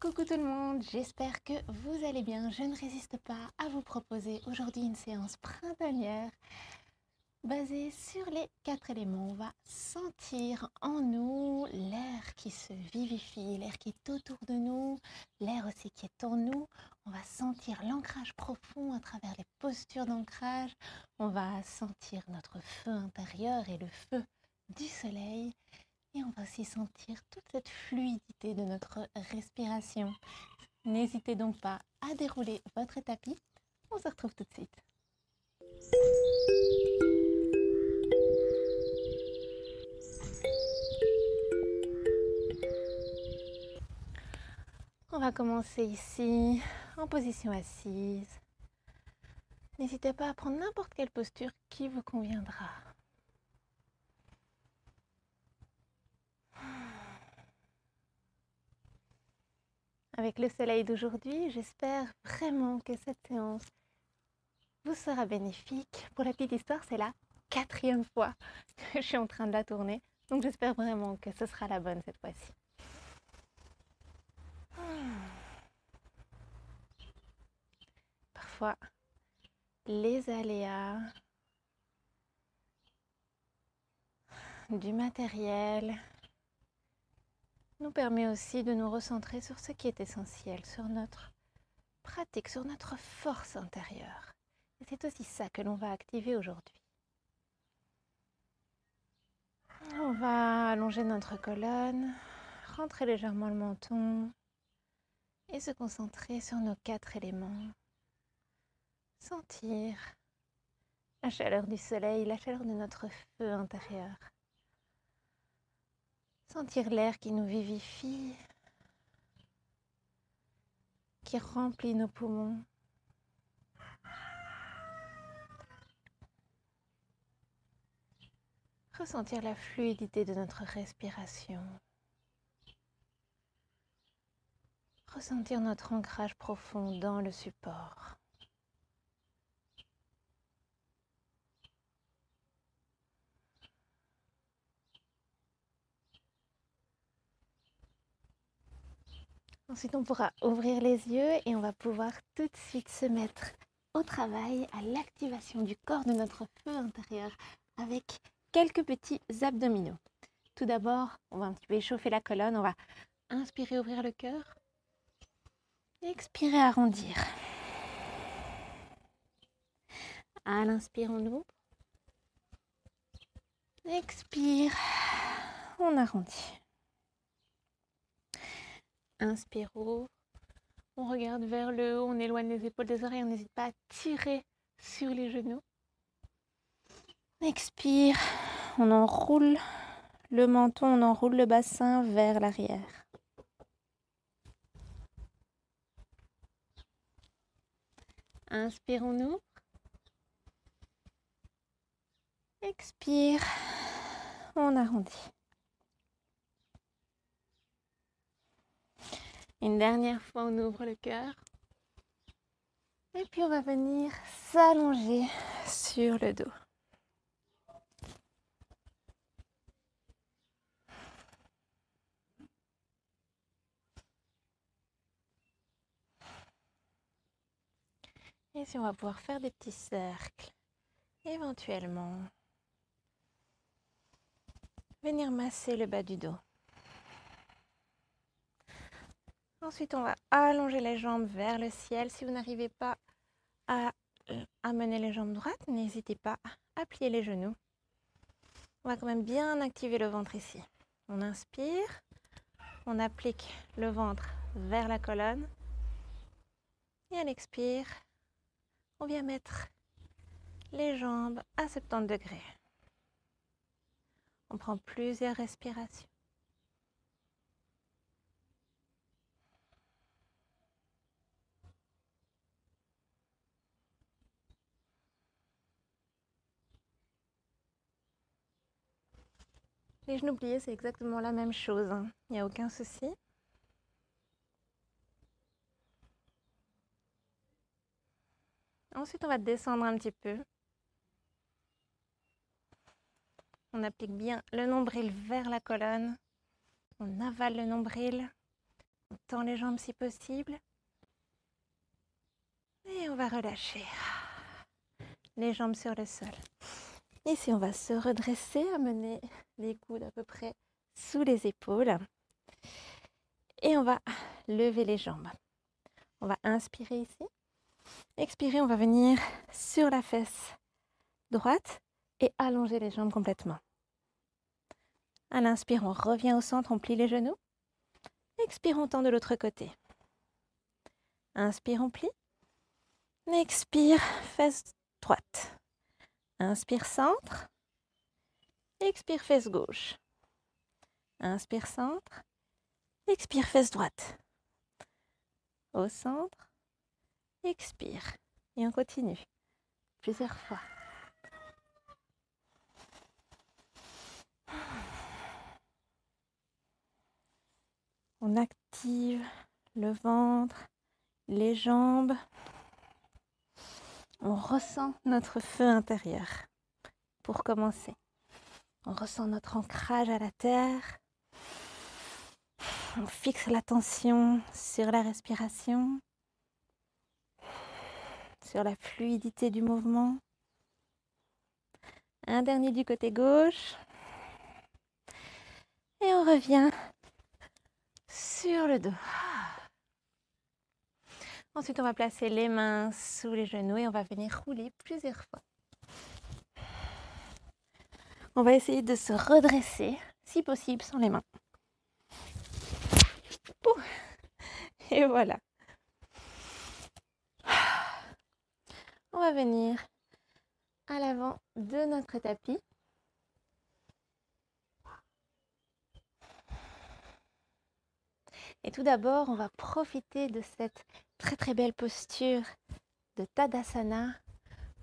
Coucou tout le monde, j'espère que vous allez bien. Je ne résiste pas à vous proposer aujourd'hui une séance printanière basée sur les 4 éléments. On va sentir en nous l'air qui se vivifie, l'air qui est autour de nous, l'air aussi qui est en nous. On va sentir l'ancrage profond à travers les postures d'ancrage. On va sentir notre feu intérieur et le feu du soleil. Et on va aussi sentir toute cette fluidité de notre respiration. N'hésitez donc pas à dérouler votre tapis. On se retrouve tout de suite. On va commencer ici en position assise. N'hésitez pas à prendre n'importe quelle posture qui vous conviendra. Avec le soleil d'aujourd'hui, j'espère vraiment que cette séance vous sera bénéfique. Pour la petite histoire, c'est la 4e fois que je suis en train de la tourner. Donc j'espère vraiment que ce sera la bonne cette fois-ci. Parfois, les aléas du matériel nous permet aussi de nous recentrer sur ce qui est essentiel, sur notre pratique, sur notre force intérieure. Et c'est aussi ça que l'on va activer aujourd'hui. On va allonger notre colonne, rentrer légèrement le menton et se concentrer sur nos 4 éléments. Sentir la chaleur du soleil, la chaleur de notre feu intérieur. Sentir l'air qui nous vivifie, qui remplit nos poumons. Ressentir la fluidité de notre respiration. Ressentir notre ancrage profond dans le support. Ensuite, on pourra ouvrir les yeux et on va pouvoir tout de suite se mettre au travail, à l'activation du corps, de notre feu intérieur, avec quelques petits abdominaux. Tout d'abord, on va un petit peu échauffer la colonne. On va inspirer, ouvrir le cœur. Expirer, arrondir. À l'inspire, on ouvre. Expire, on arrondit. Inspire, ouvre. On regarde vers le haut, on éloigne les épaules des oreilles, on n'hésite pas à tirer sur les genoux. Expire, on enroule le menton, on enroule le bassin vers l'arrière. Inspire, on ouvre. Expire, on arrondit. Une dernière fois, on ouvre le cœur. Et puis, on va venir s'allonger sur le dos. Et si on va pouvoir faire des petits cercles, éventuellement, venir masser le bas du dos. Ensuite, on va allonger les jambes vers le ciel. Si vous n'arrivez pas à amener les jambes droites, n'hésitez pas à plier les genoux. On va quand même bien activer le ventre ici. On inspire, on applique le ventre vers la colonne. Et à l'expire, on vient mettre les jambes à 70 degrés. On prend plusieurs respirations. Les genoux pliés, c'est exactement la même chose, hein. Il n'y a aucun souci. Ensuite, on va descendre un petit peu. On applique bien le nombril vers la colonne. On avale le nombril. On tend les jambes si possible. Et on va relâcher les jambes sur le sol. Ici, on va se redresser, amener les coudes à peu près sous les épaules. Et on va lever les jambes. On va inspirer ici. Expirer, on va venir sur la fesse droite et allonger les jambes complètement. À l'inspire, on revient au centre, on plie les genoux. Expire, on tend de l'autre côté. Inspire, on plie. Expire, fesse droite. Inspire, centre. Expire, fesse gauche. Inspire, centre. Expire, fesse droite. Au centre. Expire. Et on continue. Plusieurs fois. On active le ventre, les jambes. On ressent notre feu intérieur. Pour commencer, on ressent notre ancrage à la terre. On fixe l'attention sur la respiration, sur la fluidité du mouvement. Un dernier du côté gauche. Et on revient sur le dos. Ensuite, on va placer les mains sous les genoux et on va venir rouler plusieurs fois. On va essayer de se redresser, si possible, sans les mains. Et voilà. On va venir à l'avant de notre tapis. Et tout d'abord, on va profiter de cette très très belle posture de Tadasana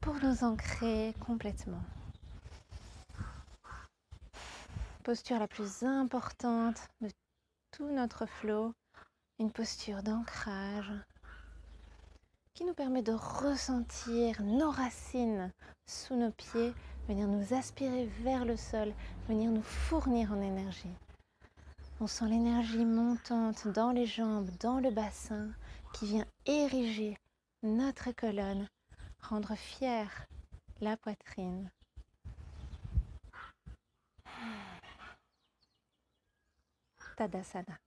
pour nous ancrer complètement. Posture la plus importante de tout notre flow, une posture d'ancrage qui nous permet de ressentir nos racines sous nos pieds, venir nous aspirer vers le sol, venir nous fournir en énergie. On sent l'énergie montante dans les jambes, dans le bassin, qui vient ériger notre colonne, rendre fière la poitrine. Tadasana.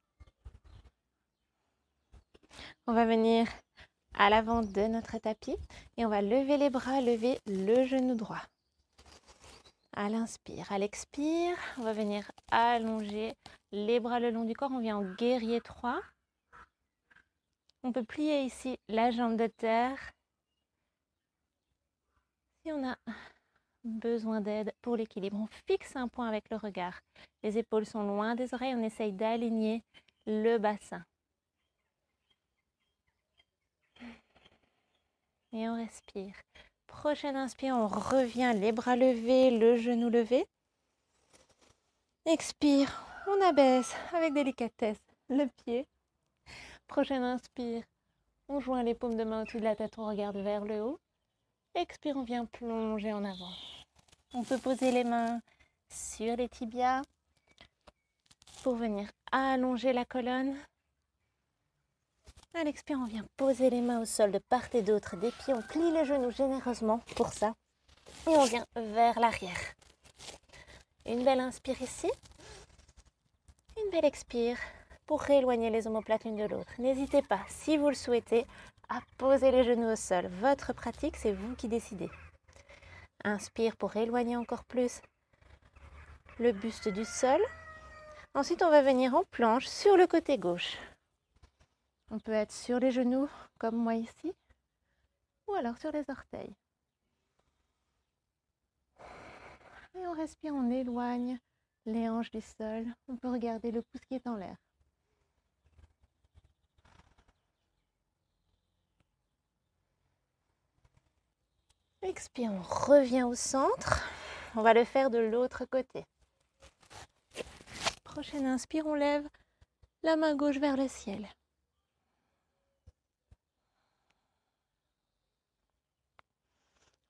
On va venir à l'avant de notre tapis et on va lever les bras, lever le genou droit. À l'inspire, à l'expire, on va venir allonger les bras le long du corps. On vient en guerrier 3. On peut plier ici la jambe de terre. Si on a besoin d'aide pour l'équilibre, on fixe un point avec le regard. Les épaules sont loin des oreilles, on essaye d'aligner le bassin. Et on respire. Prochaine inspire, on revient les bras levés, le genou levé. Expire, on abaisse avec délicatesse le pied. Prochaine inspire, on joint les paumes de main au-dessus de la tête, on regarde vers le haut. Expire, on vient plonger en avant. On peut poser les mains sur les tibias pour venir allonger la colonne. À l'expire, on vient poser les mains au sol de part et d'autre des pieds. On plie les genoux généreusement pour ça. Et on vient vers l'arrière. Une belle inspire ici. Une belle expire pour rééloigner les omoplates l'une de l'autre. N'hésitez pas, si vous le souhaitez, à poser les genoux au sol. Votre pratique, c'est vous qui décidez. Inspire pour éloigner encore plus le buste du sol. Ensuite, on va venir en planche sur le côté gauche. On peut être sur les genoux, comme moi ici, ou alors sur les orteils. Et on respire, on éloigne les hanches du sol. On peut regarder le pouce qui est en l'air. Expire, on revient au centre. On va le faire de l'autre côté. Prochaine inspire, on lève la main gauche vers le ciel.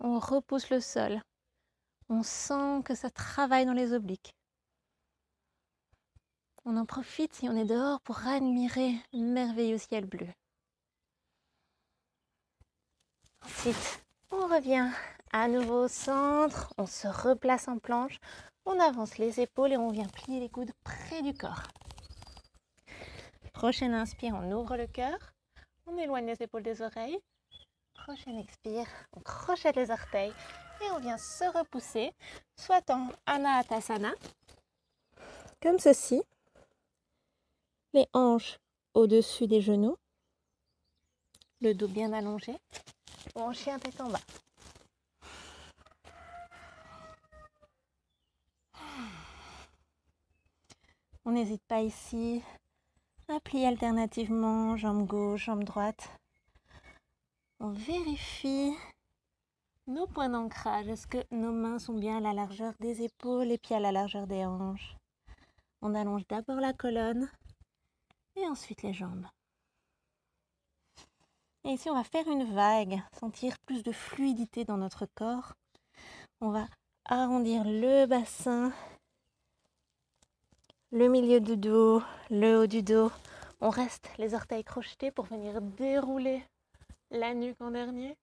On repousse le sol. On sent que ça travaille dans les obliques. On en profite si on est dehors pour admirer le merveilleux ciel bleu. Ensuite, on revient à nouveau au centre, on se replace en planche, on avance les épaules et on vient plier les coudes près du corps. Prochaine inspire, on ouvre le cœur, on éloigne les épaules des oreilles. Prochaine expire, on crochette les orteils et on vient se repousser, soit en Anahatasana, comme ceci, les hanches au-dessus des genoux, le dos bien allongé, ou en chien tête en bas. On n'hésite pas ici à plier alternativement, jambe gauche, jambe droite. On vérifie nos points d'ancrage. Est-ce que nos mains sont bien à la largeur des épaules, les pieds à la largeur des hanches? On allonge d'abord la colonne et ensuite les jambes. Et ici, on va faire une vague, sentir plus de fluidité dans notre corps. On va arrondir le bassin, le milieu du dos, le haut du dos. On reste les orteils crochetés pour venir dérouler la nuque en dernier.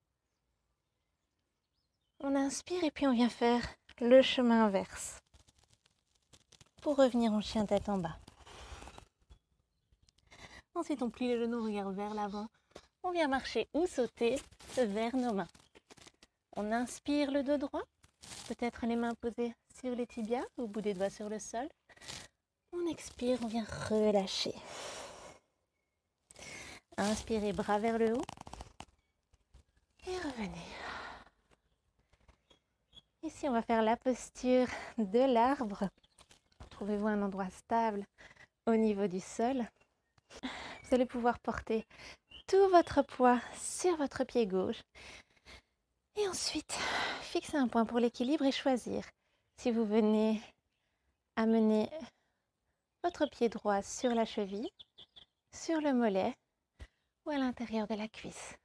On inspire et puis on vient faire le chemin inverse pour revenir en chien tête en bas. Ensuite, on plie les genoux, on regarde vers l'avant. On vient marcher ou sauter vers nos mains. On inspire le dos droit, peut-être les mains posées sur les tibias, au bout des doigts sur le sol. On expire, on vient relâcher. Inspirez, bras vers le haut. Et revenez. Ici, on va faire la posture de l'arbre. Trouvez-vous un endroit stable au niveau du sol. Vous allez pouvoir porter tout votre poids sur votre pied gauche. Et ensuite, fixer un point pour l'équilibre et choisir si vous venez amener votre pied droit sur la cheville, sur le mollet ou à l'intérieur de la cuisse.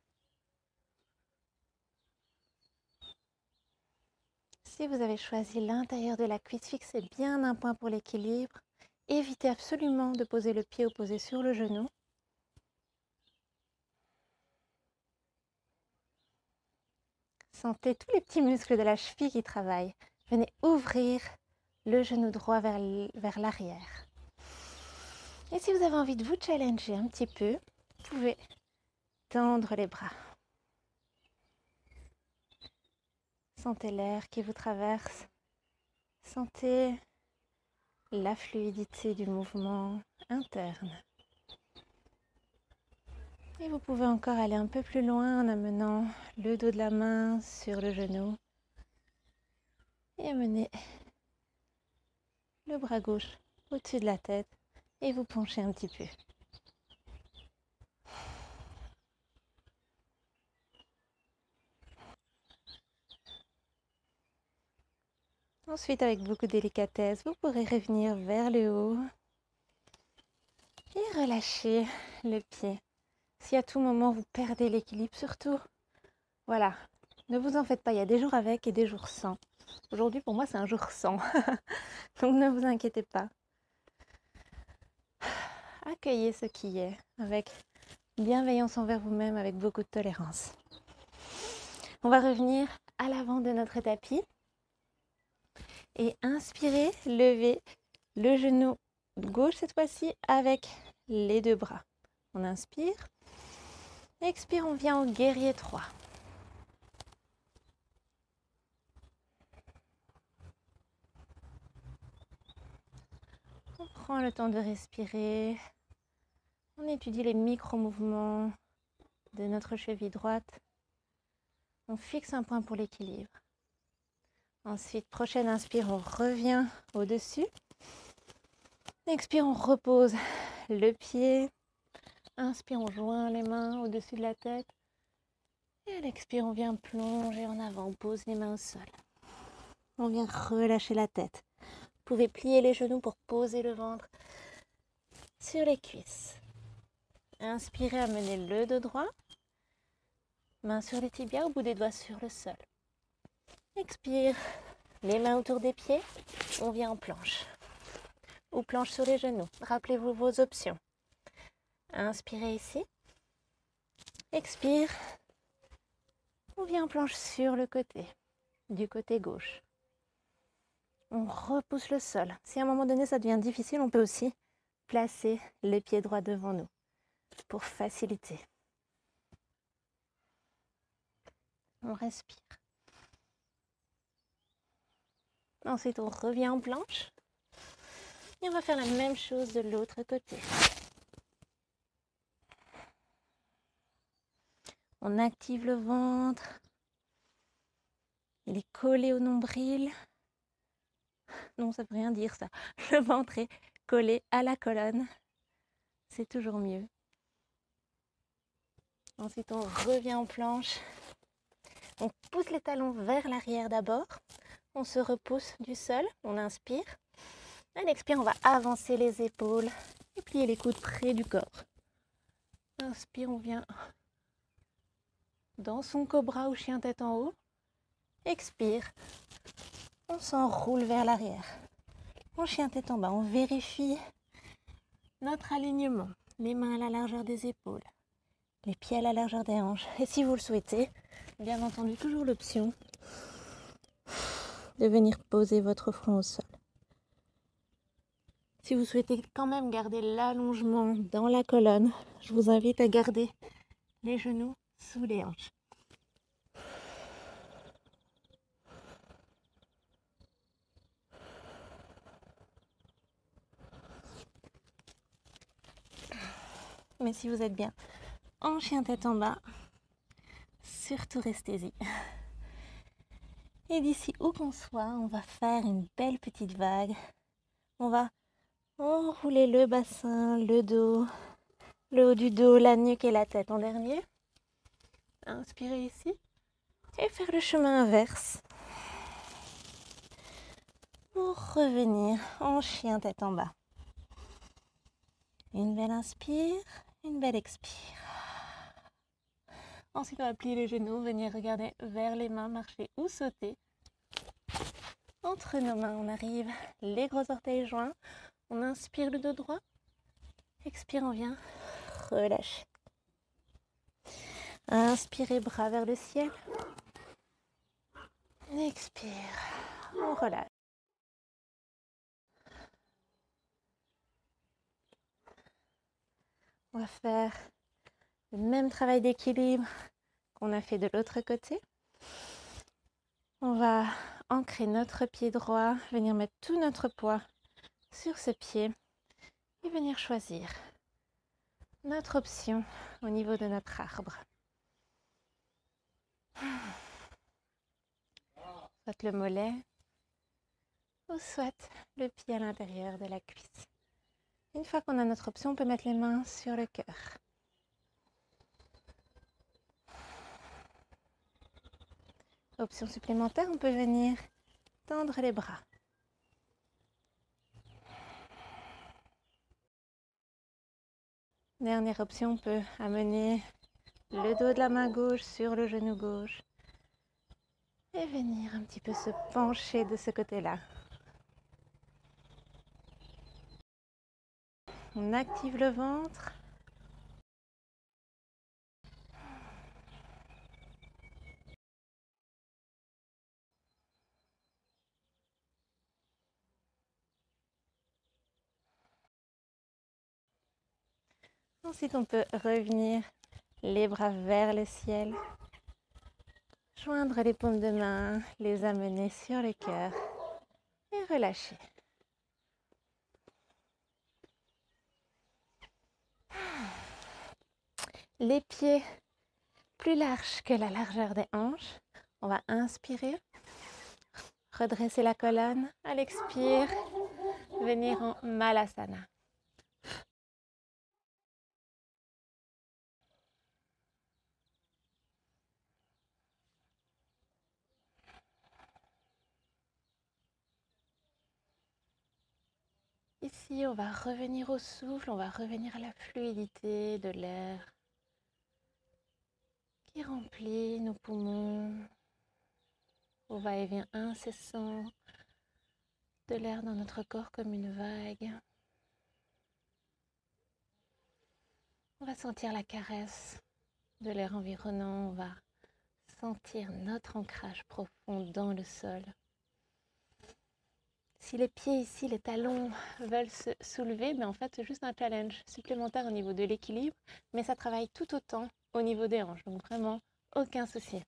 Si vous avez choisi l'intérieur de la cuisse, fixez bien un point pour l'équilibre. Évitez absolument de poser le pied opposé sur le genou. Sentez tous les petits muscles de la cheville qui travaillent. Venez ouvrir le genou droit vers l'arrière. Et si vous avez envie de vous challenger un petit peu, vous pouvez tendre les bras. Sentez l'air qui vous traverse. Sentez la fluidité du mouvement interne. Et vous pouvez encore aller un peu plus loin en amenant le dos de la main sur le genou. Et amener le bras gauche au-dessus de la tête et vous penchez un petit peu. Ensuite, avec beaucoup de délicatesse, vous pourrez revenir vers le haut et relâcher le pied. Si à tout moment vous perdez l'équilibre, surtout, voilà, ne vous en faites pas, il y a des jours avec et des jours sans. Aujourd'hui, pour moi, c'est un jour sans, donc ne vous inquiétez pas. Accueillez ce qui est avec bienveillance envers vous-même, avec beaucoup de tolérance. On va revenir à l'avant de notre tapis. Et inspirez, levez le genou gauche cette fois-ci avec les deux bras. On inspire. Expire, on vient au guerrier 3. On prend le temps de respirer. On étudie les micro-mouvements de notre cheville droite. On fixe un point pour l'équilibre. Ensuite, prochaine inspire, on revient au-dessus. Expire, on repose le pied. Inspire, on joint les mains au-dessus de la tête. Et à l'expire, on vient plonger en avant, on pose les mains au sol. On vient relâcher la tête. Vous pouvez plier les genoux pour poser le ventre sur les cuisses. Inspirez, amenez le dos droit. Mains sur les tibias, au bout des doigts sur le sol. Expire, les mains autour des pieds. On vient en planche. ou planche sur les genoux. Rappelez-vous vos options. Inspirez ici. Expire. On vient en planche sur le côté, du côté gauche. On repousse le sol. Si à un moment donné ça devient difficile, on peut aussi placer les pieds droits devant nous pour faciliter. On respire. Ensuite, on revient en planche. Et on va faire la même chose de l'autre côté. On active le ventre. Il est collé au nombril. Non, ça ne veut rien dire ça. Le ventre est collé à la colonne. C'est toujours mieux. Ensuite, on revient en planche. On pousse les talons vers l'arrière d'abord. On se repousse du sol. On inspire. À l'expire, on va avancer les épaules et plier les coudes près du corps. Inspire, on vient dans son cobra ou chien tête en haut. Expire, on s'enroule vers l'arrière. En chien tête en bas, on vérifie notre alignement. Les mains à la largeur des épaules, les pieds à la largeur des hanches. Et si vous le souhaitez, bien entendu, toujours l'option de venir poser votre front au sol. Si vous souhaitez quand même garder l'allongement dans la colonne, je vous invite à garder les genoux sous les hanches. Mais si vous êtes bien en chien tête en bas, surtout restez-y. Et d'ici où qu'on soit, on va faire une belle petite vague. On va enrouler le bassin, le dos, le haut du dos, la nuque et la tête en dernier. Inspirez ici et faire le chemin inverse pour revenir en chien tête en bas. Une belle inspire, une belle expire. Ensuite, on va plier les genoux, venir regarder vers les mains, marcher ou sauter. Entre nos mains, on arrive, les gros orteils joints. On inspire le dos droit. Expire, on vient relâcher. Inspirez, bras vers le ciel. Expire, on relâche. On va faire le même travail d'équilibre qu'on a fait de l'autre côté. On va ancrer notre pied droit, venir mettre tout notre poids sur ce pied et venir choisir notre option au niveau de notre arbre. Soit le mollet ou soit le pied à l'intérieur de la cuisse. Une fois qu'on a notre option, on peut mettre les mains sur le cœur. Option supplémentaire, on peut venir tendre les bras. Dernière option, on peut amener le dos de la main gauche sur le genou gauche et venir un petit peu se pencher de ce côté-là. On active le ventre. Ensuite, on peut revenir les bras vers le ciel, joindre les paumes de main, les amener sur le cœur et relâcher. Les pieds plus larges que la largeur des hanches. On va inspirer, redresser la colonne. À l'expire, venir en Malasana. Ici, on va revenir au souffle, on va revenir à la fluidité de l'air qui remplit nos poumons au va-et-vient incessant de l'air dans notre corps comme une vague. On va sentir la caresse de l'air environnant, on va sentir notre ancrage profond dans le sol. Si les pieds ici, les talons veulent se soulever, mais en fait c'est juste un challenge supplémentaire au niveau de l'équilibre, mais ça travaille tout autant au niveau des hanches, donc vraiment aucun souci.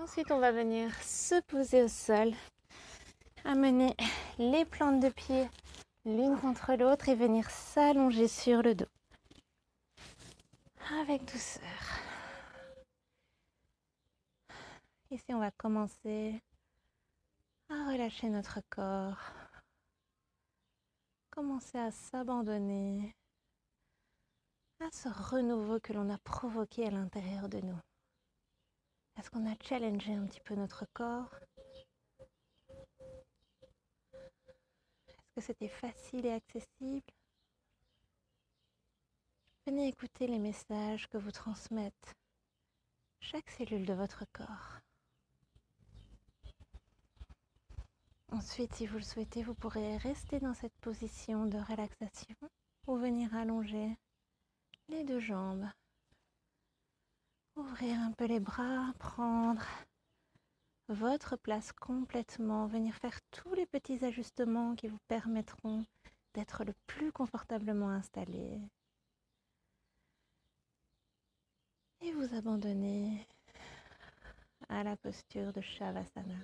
Ensuite, on va venir se poser au sol, amener les plantes de pied l'une contre l'autre et venir s'allonger sur le dos. Avec douceur. Ici, on va commencer à relâcher notre corps. Commencer à s'abandonner à ce renouveau que l'on a provoqué à l'intérieur de nous. Est-ce qu'on a challengé un petit peu notre corps? Est-ce que c'était facile et accessible? Venez écouter les messages que vous transmettent chaque cellule de votre corps. Ensuite, si vous le souhaitez, vous pourrez rester dans cette position de relaxation ou venir allonger les deux jambes. Ouvrir un peu les bras, prendre votre place complètement, venir faire tous les petits ajustements qui vous permettront d'être le plus confortablement installé. Et vous abandonner à la posture de Shavasana.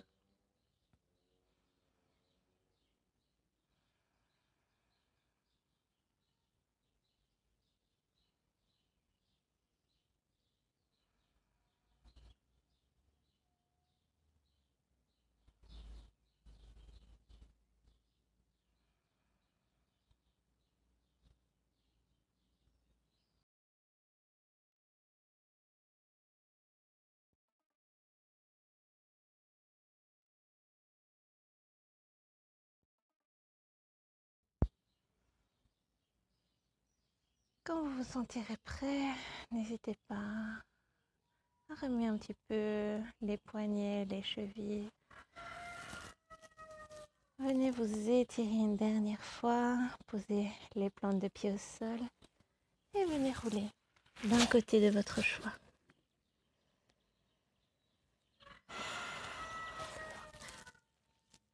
Quand vous vous sentirez prêt, n'hésitez pas à remuer un petit peu les poignets, les chevilles. Venez vous étirer une dernière fois, posez les plantes de pied au sol et venez rouler d'un côté de votre choix.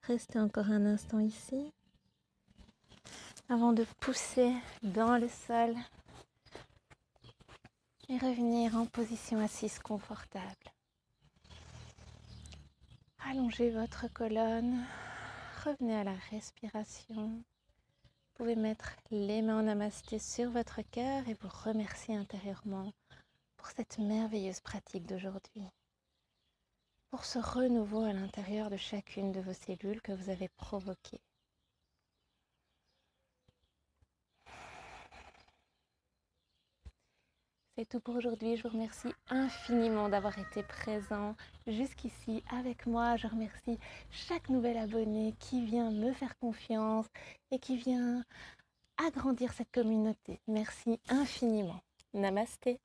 Restez encore un instant ici avant de pousser dans le sol et revenir en position assise confortable. Allongez votre colonne, revenez à la respiration. Vous pouvez mettre les mains en namasté sur votre cœur et vous remercier intérieurement pour cette merveilleuse pratique d'aujourd'hui. Pour ce renouveau à l'intérieur de chacune de vos cellules que vous avez provoqué. C'est tout pour aujourd'hui. Je vous remercie infiniment d'avoir été présent jusqu'ici avec moi. Je remercie chaque nouvel abonné qui vient me faire confiance et qui vient agrandir cette communauté. Merci infiniment. Namasté.